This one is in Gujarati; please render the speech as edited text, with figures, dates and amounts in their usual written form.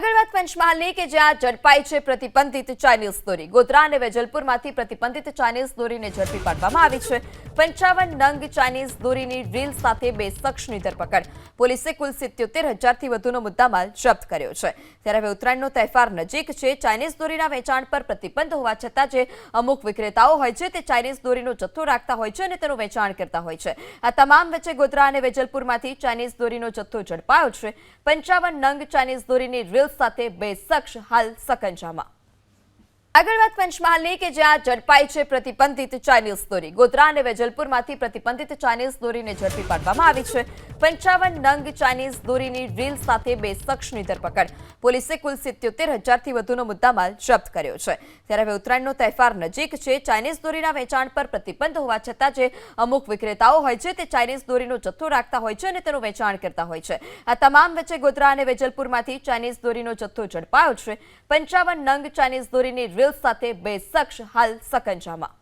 આગળ વાત પંચમહાલની કે જ્યાં ઝડપાઈ છે પ્રતિબંધિત ચાઇનીઝ દોરી. ગોધરા અને વેજલપુરમાંથી પ્રતિબંધિત ચાઇનીઝ દોરીને ઝડપી પાડવામાં આવી છે. 55 નંગ ચાઇનીઝ દોરીની રીલ સાથે બે શખ્સની ધરપકડ. પોલીસે કુલ 77,000થી વધુનો મુદ્દામાલ જપ્ત કર્યો છે. ત્યારે હવે ઉત્તરાયણનો તહેવાર નજીક છે. ચાઇનીઝ દોરીના વેચાણ પર પ્રતિબંધ હોવા છતાં જે અમુક વિક્રેતાઓ હોય છે તે ચાઇનીઝ દોરીનો જથ્થો રાખતા હોય છે અને તેનું વેચાણ કરતા હોય છે. આ તમામ વચ્ચે ગોધરા અને વેજલપુરમાંથી ચાઇનીઝ દોરીનો જથ્થો ઝડપાયો છે. 55 નંગ ચાઇનીઝ દોરીની રીલ સાથે બે શખ્સ હાલ સકંજામાં. આગળ વાત પંચમહાલની કે જ્યાં ઝડપાઈ છે પ્રતિબંધિત ચાઇનીઝ દોરી. ગોધરા અને વેજલપુરમાંથી પ્રતિબંધિત ચાઇનીઝ દોરીને ઝડપી પાડવામાં આવી છે. 55 નંગ ચાઇનીઝ દોરીની રીલ સાથે બે શખ્સની ધરપકડ. પોલીસે કુલ 77,000થી વધુનો મુદ્દામાલ જપ્ત કર્યો છે. ત્યારે હવે ઉત્તરાયણનો તહેવાર નજીક છે. ચાઇનીઝ દોરીના વેચાણ પર પ્રતિબંધ હોવા છતાં જે અમુક વિક્રેતાઓ હોય છે તે ચાઇનીઝ દોરીનો જથ્થો રાખતા હોય છે અને તેનું વેચાણ કરતા હોય છે. આ તમામ વચ્ચે ગોધરા અને વેજલપુરમાંથી ચાઇનીઝ દોરીનો જથ્થો ઝડપાયો છે. 55 નંગ ચાઇનીઝ દોરીની રીલ સાથે બે શખ્સ હાલ સકંજામાં.